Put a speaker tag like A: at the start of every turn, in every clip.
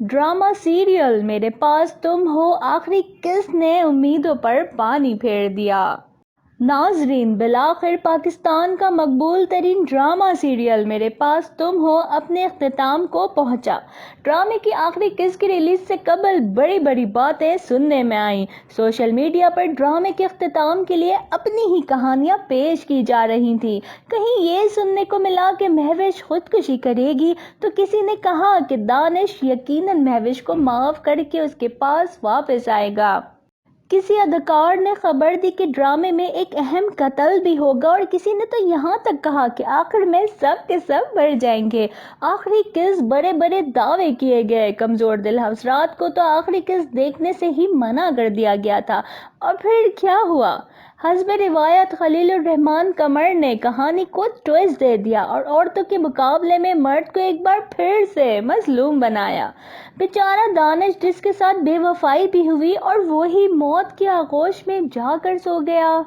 A: Drama serial मेरे पास तुम हो आखिरी किस ने उम्मीदों पर पानी फेर दिया। नाजरीन, बिलाखिर पाकिस्तान का मकबूल तरीन ड्रामा सीरियल मेरे पास तुम हो अपने इख्तिताम को पहुंचा। ड्रामे की आखिरी किस्त की रिलीज से कबल बड़ी बड़ी बातें सुनने में आई। सोशल मीडिया पर ड्रामे के इख्तिताम के लिए अपनी ही कहानियां पेश की जा रही थी। कहीं ये सुनने को मिला कि महविश खुदकुशी करेगी, तो किसी ने कहा कि दानिश यकीनन महविश को माफ करके उसके पास वापस आएगा। किसी अदाकार ने खबर दी कि ड्रामे में एक अहम कत्ल भी होगा, और किसी ने तो यहाँ तक कहा कि आखिर में सब के सब मर जाएंगे। आखिरी किस बड़े बड़े दावे किए गए। कमजोर दिल हजरात को तो आखिरी किस देखने से ही मना कर दिया गया था। और फिर क्या हुआ? हस्ब रिवायत खलीलुर रहमान कमर ने कहानी को ट्विस्ट दे दिया और औरतों के मुकाबले में मर्द को एक बार फिर से मजलूम बनाया। बेचारा दानिश, जिसके साथ बेवफाई भी हुई और वो ही मौत की आगोश में जाकर सो गया।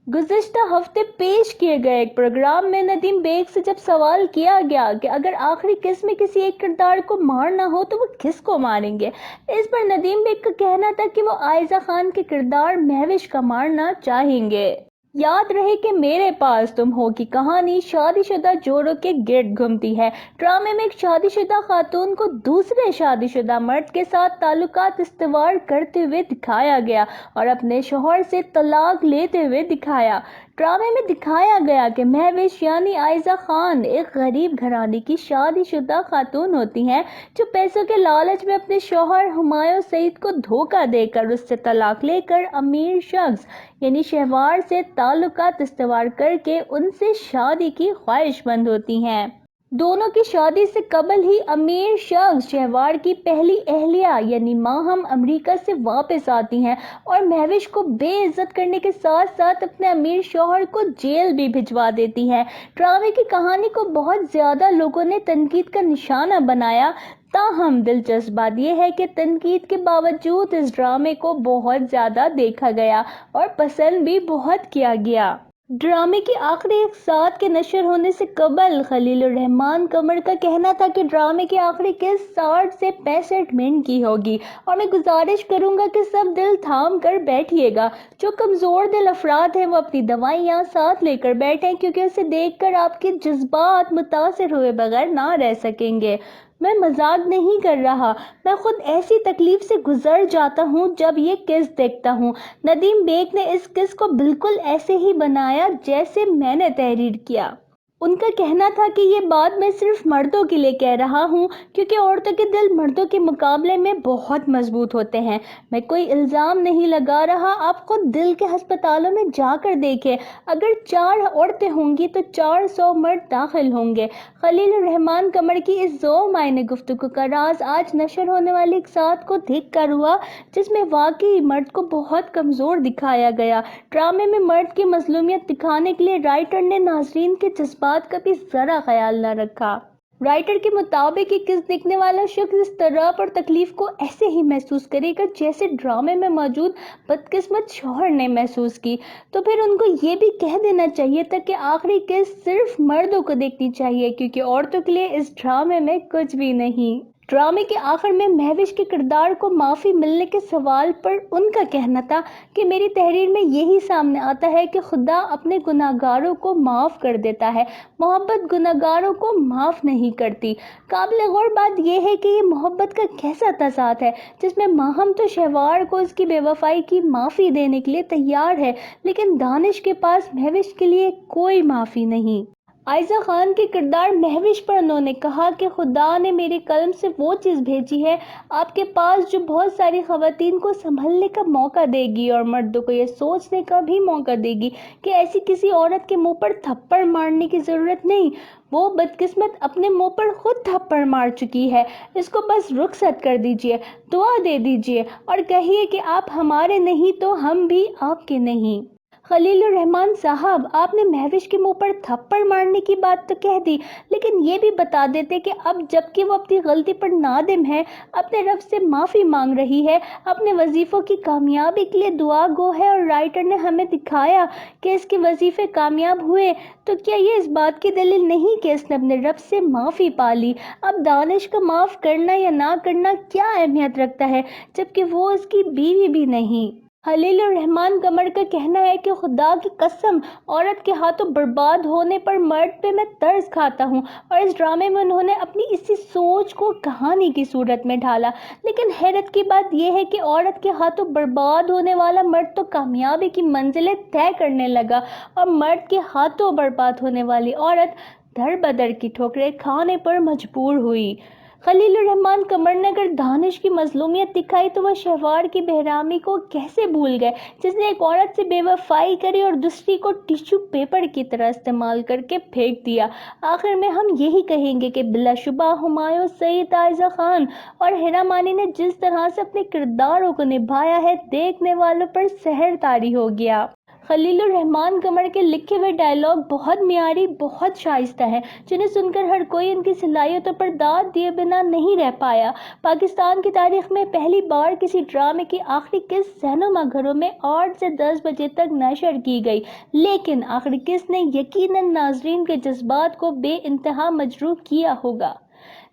A: गुज़िश्ता हफ्ते पेश किए गए एक प्रोग्राम में नदीम बेग से जब सवाल किया गया कि अगर आखिरी किस्त में किसी एक किरदार को मारना हो तो वो किसको मारेंगे, इस पर नदीम बेग का कहना था कि वो आयजा खान के किरदार महविश का मारना चाहेंगे। याद रहे कि मेरे पास तुम हो की कहानी शादीशुदा जोड़ों के गिर्द घूमती है। ड्रामे में एक शादीशुदा खातून को दूसरे शादीशुदा मर्द के साथ ताल्लुकात इस्तेवार करते हुए दिखाया गया और अपने शौहर से तलाक लेते हुए दिखाया। ड्रामे में दिखाया गया कि महविश यानी आयजा खान एक गरीब घराने की शादीशुदा खातून होती हैं, जो पैसों के लालच में अपने शौहर हुमायूं सईद को धोखा देकर उससे तलाक लेकर अमीर शख्स यानी शहवार से ताल्लुकात इस्तेवार करके उनसे शादी की ख्वाहिशमंद होती हैं। दोनों की शादी से कबल ही अमीर शख्स शहवार की पहली अहलिया यानी माहम अमेरिका से वापस आती हैं और महविश को बेइज्जत करने के साथ साथ अपने अमीर शौहर को जेल भी भिजवा देती हैं। ड्रामे की कहानी को बहुत ज़्यादा लोगों ने तनकीद का निशाना बनाया। ताहम दिलचस्प बात यह है कि तनकीद के बावजूद इस ड्रामे को बहुत ज़्यादा देखा गया और पसंद भी बहुत किया गया। ड्रामे की आखिरी इक़्तिसाद के नशर होने से कबल खलीलुर रहमान कमर का कहना था कि ड्रामे की आखिरी किस्त 60 से 65 मिनट की होगी और मैं गुजारिश करूंगा कि सब दिल थाम कर बैठिएगा। जो कमज़ोर दिल अफराद हैं वो अपनी दवाइयाँ साथ लेकर बैठें, क्योंकि उसे देखकर आपके जज्बात मुतासिर हुए बगैर ना रह सकेंगे। मैं मजाक नहीं कर रहा, मैं खुद ऐसी तकलीफ से गुजर जाता हूँ जब ये किस्त देखता हूँ। नदीम बेग ने इस किस्त को बिल्कुल ऐसे ही बनाया जैसे मैंने तहरीर किया। उनका कहना था कि ये बात मैं सिर्फ मर्दों के लिए कह रहा हूँ, क्योंकि औरतों के दिल मर्दों के मुकाबले में बहुत मजबूत होते हैं। मैं कोई इल्ज़ाम नहीं लगा रहा, आप खुद दिल के अस्पतालों में जाकर देखें। अगर 4 औरतें होंगी तो 400 मर्द दाखिल होंगे। खलीलुर रहमान कमर की इस 2 मायने गुफ्तगू का राज आज नशर होने वाली एक साथ को देख कर हुआ, जिसमें वाकई मर्द को बहुत कमज़ोर दिखाया गया। ड्रामे में मर्द की मजलूमियत दिखाने के लिए राइटर ने नाजरीन के जज्बात का भी ज़रा ख्याल न रखा। राइटर के मुताबिक ये किस्त देखने वाला शख्स इस तरह और तकलीफ को ऐसे ही महसूस करेगा जैसे ड्रामे में मौजूद बदकिस्मत शौहर ने महसूस की। तो फिर उनको ये भी कह देना चाहिए था कि आखिरी किस्त सिर्फ मर्दों को देखनी चाहिए, क्योंकि औरतों के लिए इस ड्रामे में कुछ भी नहीं। ड्रामे के आखिर में महविश के किरदार को माफ़ी मिलने के सवाल पर उनका कहना था कि मेरी तहरीर में यही सामने आता है कि खुदा अपने गुनाहगारों को माफ़ कर देता है, मोहब्बत गुनाहगारों को माफ़ नहीं करती। काबिल गौर बात यह है कि ये मोहब्बत का कैसा तज़ाद है, जिसमें माहम तो शहवार को उसकी बेवफाई की माफ़ी देने के लिए तैयार है, लेकिन दानिश के पास महविश के लिए कोई माफ़ी नहीं। आयजा खान के किरदार महविश पर उन्होंने कहा कि खुदा ने मेरे कलम से वो चीज़ भेजी है आपके पास जो बहुत सारी ख़वातीन को संभलने का मौका देगी और मर्दों को ये सोचने का भी मौका देगी कि ऐसी किसी औरत के मुंह पर थप्पड़ मारने की ज़रूरत नहीं। वो बदकिस्मत अपने मुंह पर खुद थप्पड़ मार चुकी है, इसको बस रुखसत कर दीजिए, दुआ दे दीजिए और कहिए कि आप हमारे नहीं तो हम भी आपके नहीं। खलील रहमान साहब, आपने महविश के मुंह पर थप्पड़ मारने की बात तो कह दी, लेकिन ये भी बता देते कि अब जबकि वो अपनी गलती पर नादिम है, अपने रब से माफ़ी मांग रही है, अपने वजीफ़ों की कामयाबी के लिए दुआ गो है और राइटर ने हमें दिखाया कि इसके वजीफ़े कामयाब हुए, तो क्या ये इस बात की दलील नहीं कि इसने अपने रब से माफ़ी पा ली? अब दानिश को माफ़ करना या ना करना क्या अहमियत रखता है, जबकि वो उसकी बीवी भी नहीं। खलील रहमान कमर का कहना है कि खुदा की कसम, औरत के हाथों बर्बाद होने पर मर्द पे मैं तरस खाता हूँ, और इस ड्रामे में उन्होंने अपनी इसी सोच को कहानी की सूरत में ढाला। लेकिन हैरत की बात यह है कि औरत के हाथों बर्बाद होने वाला मर्द तो कामयाबी की मंजिलें तय करने लगा, और मर्द के हाथों बर्बाद होने वाली औरत दर बदर की ठोकरें खाने पर मजबूर हुई। खलील रहमान कमर ने अगर दानिश की मजलूमियत दिखाई तो वह शहवार की बेहरामी को कैसे भूल गए, जिसने एक औरत से बेवफाई करी और दूसरी को टिश्यू पेपर की तरह इस्तेमाल करके फेंक दिया। आखिर में हम यही कहेंगे कि बिलाशुबा हुमायूं, सईद आयजा खान और हेरा मानी ने जिस तरह से अपने किरदारों को निभाया है, देखने वालों पर सहर तारी हो गया। खलील रहमान कमर के लिखे हुए डायलॉग बहुत मियारी, बहुत शाइस्ता है, जिन्हें सुनकर हर कोई उनकी सलाहियतों पर दाद दिए बिना नहीं रह पाया। पाकिस्तान की तारीख में पहली बार किसी ड्रामे की आखिरी किस्त सिनेमा घरों में 8 से 10 बजे तक नशर की गई, लेकिन आखिरी किस्त ने यकीनन नाजरीन के जज्बात को बेइंतहा मजरूह किया होगा।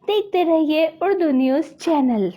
A: देखते रहिए उर्दू न्यूज़ चैनल।